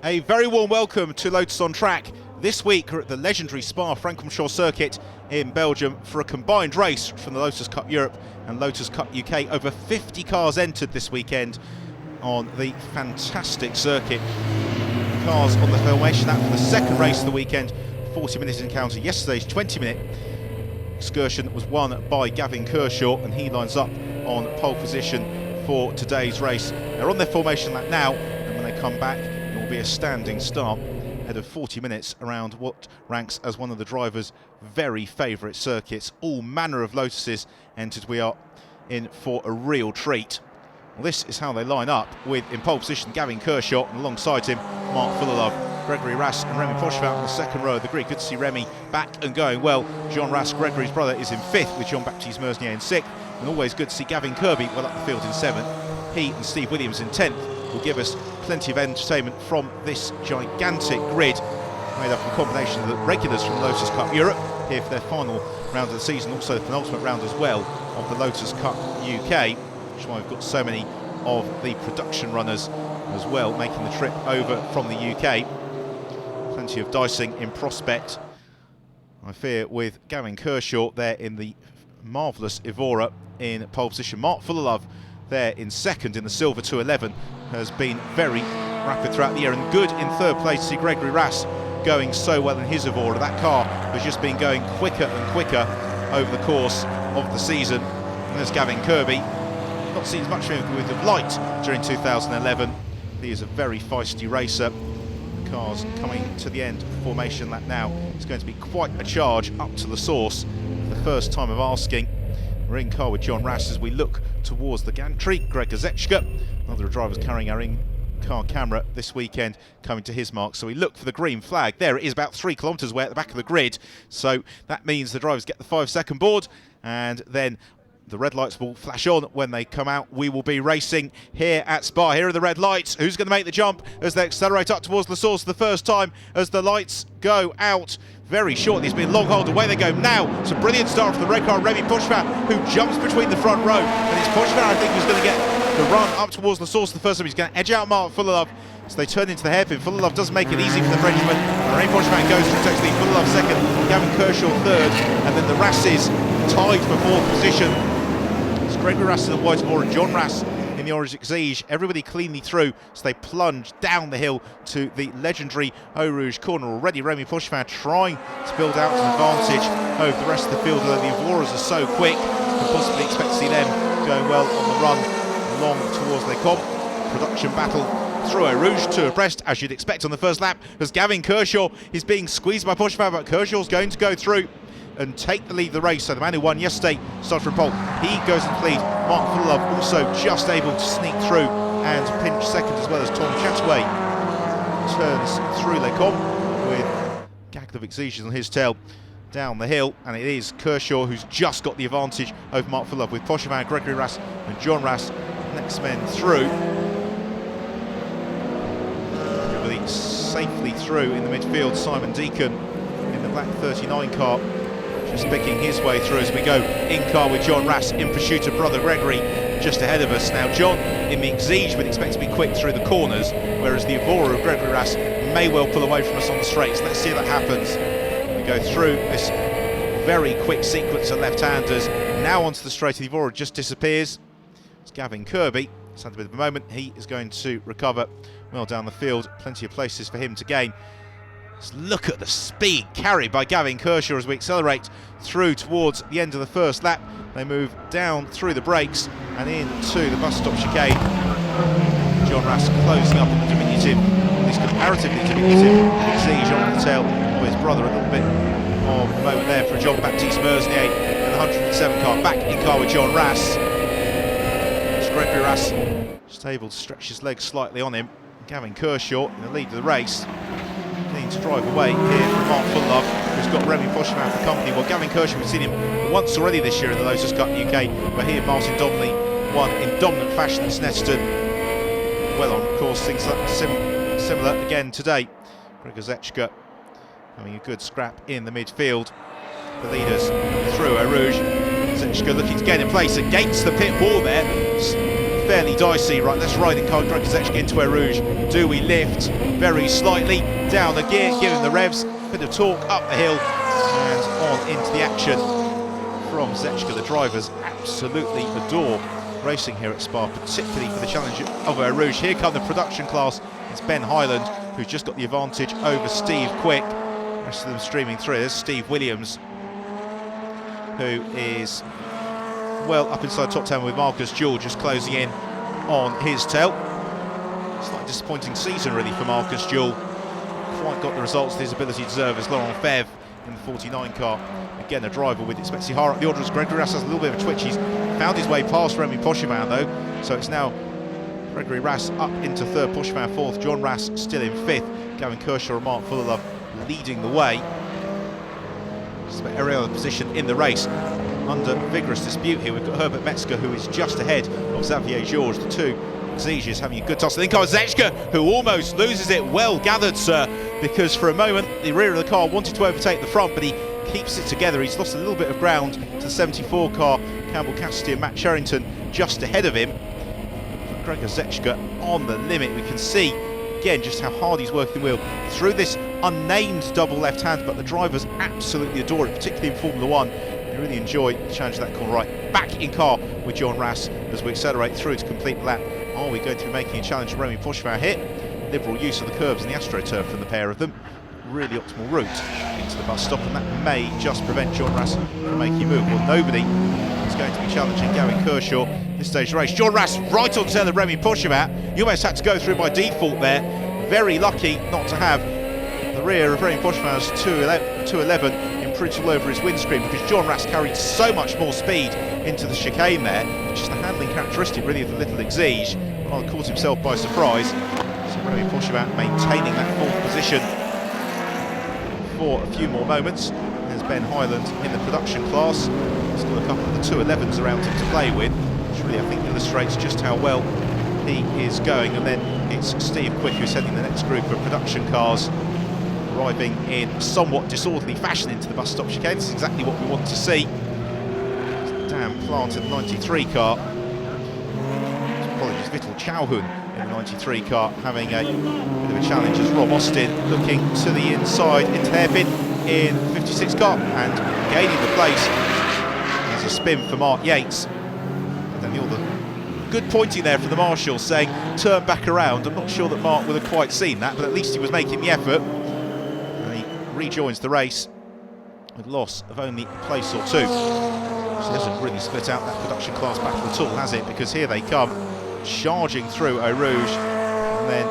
A very warm welcome to Lotus on Track. This week we're at the legendary Spa Francorchamps circuit in Belgium for a combined race from the Lotus Cup Europe and Lotus Cup UK. Over 50 cars entered this weekend on the fantastic circuit. Cars on the formation lap for the second race of the weekend. 40-minute encounter. Yesterday's 20-minute excursion was won by Gavin Kershaw, and he lines up on pole position for today's race. They're on their formation lap now, and when they come back it will be a standing start ahead of 40 minutes around what ranks as one of the drivers' very favourite circuits. All manner of Lotuses entered. We are in for a real treat. Well, this is how they line up, with in pole position Gavin Kershaw, and alongside him Mark Fullerlove, Gregory Rass and Remy Pochevin in the second row of the grid. Good to see Remy back and going well. Jean Rass, Gregory's brother, is in fifth, with Jean-Baptiste Mersnier in sixth, and always good to see Gavin Kirby well up the field in seventh. He and Steve Williams in 10th will give us plenty of entertainment from this gigantic grid, made up of a combination of the regulars from the Lotus Cup Europe, here for their final round of the season, also the penultimate round as well of the Lotus Cup UK, which is why we've got so many of the production runners as well making the trip over from the UK. Plenty of dicing in prospect, I fear, with Gavin Kershaw there in the marvellous Evora in pole position. Mark Fullerlove there in second in the silver 211 has been very rapid throughout the year, and good in third place to see Gregory Rass going so well in his Evora. That car has just been going quicker and quicker over the course of the season. And there's Gavin Kirby. Not seen as much of him with the light during 2011. He is a very feisty racer. The car's coming to the end of the formation lap now. It's going to be quite a charge up to the source. For the first time of asking. We're in car with John Rass as we look towards the gantry. Greg Gazechka, another drivers carrying our in-car camera this weekend, coming to his mark. So we look for the green flag. There it is, about 3 kilometres away at the back of the grid. So that means the drivers get the 5-second board, and then the red lights will flash on when they come out. We will be racing here at Spa. Here are the red lights. Who's going to make the jump as they accelerate up towards the source for the first time as the lights go out very shortly? It's been long hold. Away they go now. It's a brilliant start from the red car, Remy Pochevin, who jumps between the front row. And it's Pochevin, I think, who's going to get the run up towards the source the first time. He's going to edge out Mark Fullerlove. So they turn into the hairpin. Fullerlove does make it easy for the Frenchman. Remy Pochevin goes through, takes the lead. Fullerlove second, Gavin Kershaw third, and then the Rasses tied for fourth position. Gregory Rass in the white Evora and John Rass in the orange Exige. Everybody cleanly through, so they plunge down the hill to the legendary Eau Rouge corner. Already Remy Pochevin trying to build out an advantage over the rest of the field, although the Evoras are so quick, you can possibly expect to see them going well on the run along towards Les Combes. Production battle through Eau Rouge, two abreast, as you'd expect on the first lap, as Gavin Kershaw is being squeezed by Pochevin, but Kershaw's going to go through and take the lead of the race. So the man who won yesterday started from pole. He goes into the lead. Mark Fullerlove also just able to sneak through and pinch second, as well as Tom Chataway turns through Les Combes with a gaggle of Exiges on his tail down the hill, and it is Kershaw who's just got the advantage over Mark Fullerlove, with Pochevin, Gregory Rass and John Rass next men through. Everybody safely through in the midfield. Simon Deacon in the black 39 car just picking his way through as we go in car with John Rass in pursuit of brother Gregory just ahead of us. Now John in the Exige would expect to be quick through the corners, whereas the Evora of Gregory Rass may well pull away from us on the straights. Let's see if that happens. We go through this very quick sequence of left-handers. Now onto the straight. The Evora just disappears. It's Gavin Kirby. It's had a bit of a moment. He is going to recover well down the field. Plenty of places for him to gain. Let's look at the speed carried by Gavin Kershaw as we accelerate through towards the end of the first lap. They move down through the brakes and into the bus stop chicane. John Rass closing up on the diminutive, at least comparatively diminutive, Exige on the tail of his brother. A little bit of a moment there for Jean-Baptiste Mersnier and the 107 car. Back in car with John Rass. It's Gregory Rass just able to stretch his legs slightly on him. Gavin Kershaw in the lead of the race. Keen to drive away here from Mark Fullerlove, who's got Remy Pochevin for company. Well, Gavin Kershaw, we've seen him once already this year in the Lotus Cup UK, where he and Martin Donnelly won in dominant fashion at Snetterton. Well on course, things similar again today. Greg Gazechka having a good scrap in the midfield. The leaders through Eau Rouge. Gazechka looking to get in place against the pit wall there. fairly dicey. Right, let's ride in car Gregor Zechka into Eau Rouge. Do we lift? Very slightly. Down the gear, giving the revs. Bit of torque up the hill and on into the action from Zechka. The drivers absolutely adore racing here at Spa, particularly for the challenge of Eau Rouge. Here come the production class. It's Ben Hyland who's just got the advantage over Steve Quick. The rest of them streaming through. There's Steve Williams, who is well up inside top 10 with Marcus Jewell just closing in on his tail. Slightly disappointing season really for Marcus Jewell. Quite got the results his ability to deserve as Laurent Fevre in the 49 car. Again, a driver with expected higher up the order as Gregory Rass has a little bit of a twitch. He's found his way past Remy Pochevin though, so it's now Gregory Rass up into third, Pochevin fourth, John Rass still in fifth, Gavin Kershaw and Mark Fullerlove leading the way. Just about every other position in the race under vigorous dispute here. We've got Herbert Metzger, who is just ahead of Xavier Georges, the two Exiges having a good toss. I think Zechka, who almost loses it. Well gathered, sir, because for a moment the rear of the car wanted to overtake the front, but he keeps it together. He's lost a little bit of ground to the 74 car, Campbell Cassidy and Matt Sherrington just ahead of him. Gregor Zechka on the limit. We can see again just how hard he's working the wheel through this unnamed double left hand, but the drivers absolutely adore it, particularly in Formula One. They really enjoy the challenge of that corner right. Back in car with John Rass as we accelerate through to complete the lap. Are we going to be making a challenge of Remy Pochevin here? Liberal use of the curbs and the AstroTurf from the pair of them. Really optimal route into the bus stop, and that may just prevent John Rass from making a move. Well, nobody is going to be challenging Gavin Kershaw this stage of the race. John Rass right on tail of Remy Pochevin. You almost had to go through by default there. Very lucky not to have the rear of Remy Pochevin's 211 imprinted all over his windscreen, because John Rass carried so much more speed into the chicane there. Just a handling characteristic really of the little Exige. Rather caught himself by surprise. So Remy Pochevin maintaining that fourth position for a few more moments. There's Ben Hyland in the production class. He's got a couple of the 211s around him to play with, which really I think illustrates just how well he is going. And then it's Steve Quick who's heading the next group of production cars, arriving in somewhat disorderly fashion into the bus stop chicane. This is exactly what we want to see. Damn planted 93 car. Apologies, Vittel Chauhun in the 93 car having a bit of a challenge as Rob Austin looking to the inside into hairpin in the 56 car and gaining the place. There's a spin for Mark Yates. And then all the good pointing there from the marshal saying turn back around. I'm not sure that Mark would have quite seen that, but at least he was making the effort. And he rejoins the race with loss of only a place or two. So it doesn't really split out that production class battle at all, has it? Because here they come, charging through Eau Rouge, and then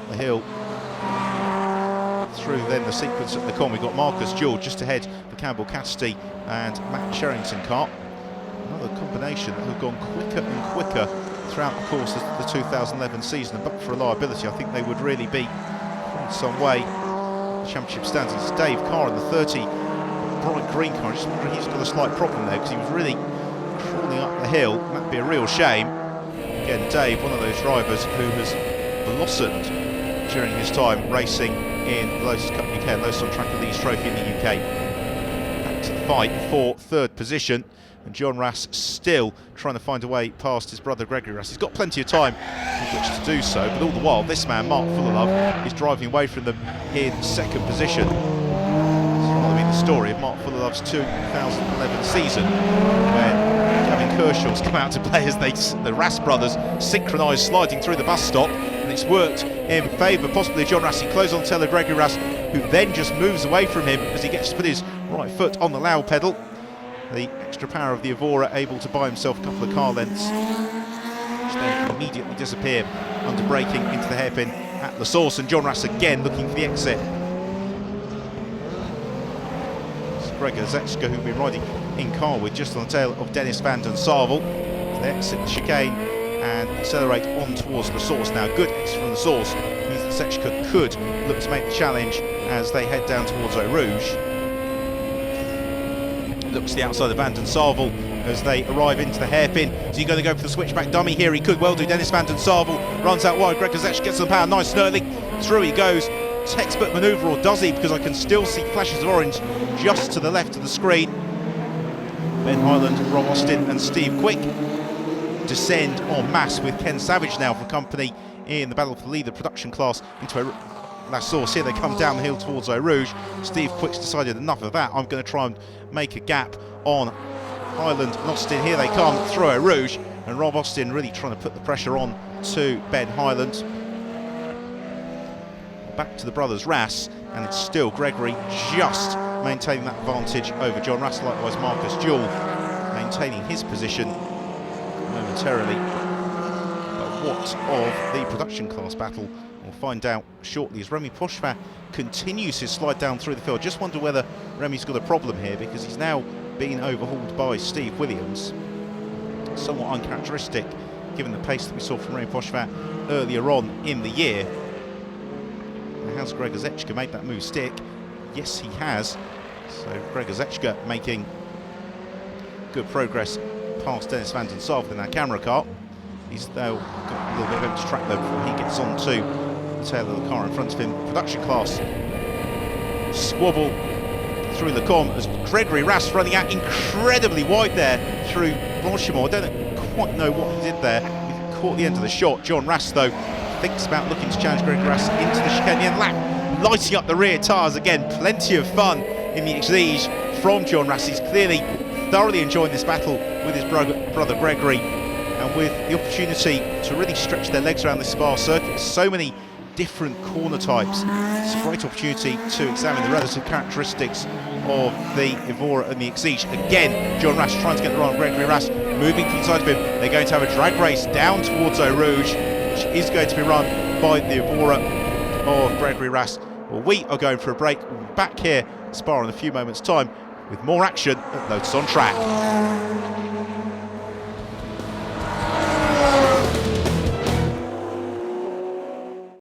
the hill through then the sequence at the con. We've got Marcus Jewell just ahead, the Campbell Cassidy and Matt Sherrington car. Another combination that have gone quicker and quicker throughout the course of the 2011 season, and but for reliability I think they would really be in some way the championship standings. It's Dave Carr in the 30 bright green car. I just wonder if he's got a slight problem there, because he was really crawling up the hill. That'd be a real shame. Again, Dave, one of those drivers who has blossomed during his time racing in the Lotus Cup UK and Lotus on Track Elise Trophy in the UK. Back to the fight for third position, and John Rass still trying to find a way past his brother Gregory Rass. He's got plenty of time with which to do so, but all the while this man, Mark Fullerlove, is driving away from them in second position. The story of Mark Fullerlove's 2011 season, when Gavin Kershaw's come out to play as the Rass brothers synchronised sliding through the bus stop, and it's worked in favour possibly of John Rass. He closed on tail of Gregory Rass, who then just moves away from him as he gets to put his right foot on the loud pedal. The extra power of the Evora able to buy himself a couple of car lengths, which then immediately disappear under braking into the hairpin at the source, and John Rass again looking for the exit. Gregor Zechka, who'll be riding in car with just on the tail of Dennis van den Sarvel. They exit the chicane and accelerate on towards the source. Now, good exit from the source means that Zechka could look to make the challenge as they head down towards Eau Rouge. Looks to the outside of van den Sarvel as they arrive into the hairpin. Is he going to go for the switchback dummy here? He could well do. Dennis van den Sarvel runs out wide. Gregor Zechka gets some power. Nice snurling. Through he goes. Textbook manoeuvre, or does he? Because I can still see flashes of orange just to the left of the screen. Ben Hyland, Rob Austin and Steve Quick descend en masse, with Ken Savage now for company in the battle for the lead, the production class into La Source. Here they come down the hill towards Eau Rouge. Steve Quick's decided enough of that. I'm going to try and make a gap on Highland and Austin. Here they come through Eau Rouge, and Rob Austin really trying to put the pressure on to Ben Highland. Back to the brothers Rass, and it's still Gregory just maintaining that advantage over John Rass. Likewise Marcus Jewell maintaining his position momentarily. But what of the production class battle? We'll find out shortly as Remy Pochevin continues his slide down through the field. Just wonder whether Remy's got a problem here, because he's now being overhauled by Steve Williams. Somewhat uncharacteristic given the pace that we saw from Remy Pochevin earlier on in the year. Has Greg Ozechka made that move stick? Yes, he has. So Greg Ozechka making good progress past Dennis van den Sarve in that camera car. He's though got a little bit of empty track though before he gets on to the tail of the car in front of him. Production class squabble through the com as Gregory Rass running out incredibly wide there through Blanchimont. I don't quite know what he did there. He caught the end of the shot. John Rass though thinks about looking to challenge Gregory Rass into the chicane. The end lap, lighting up the rear tyres again. Plenty of fun in the Exige from John Rass. He's clearly thoroughly enjoying this battle with his brother Gregory, and with the opportunity to really stretch their legs around the Spa circuit. So many different corner types. It's a great opportunity to examine the relative characteristics of the Evora and the Exige. Again, John Rass trying to get the run on Gregory Rass, moving to the side of him. They're going to have a drag race down towards Eau Rouge, which is going to be run by the Evora of Gregory Rass. Well, we are going for a break. We'll be back here at Spa in a few moments' time with more action at Lotus on Track.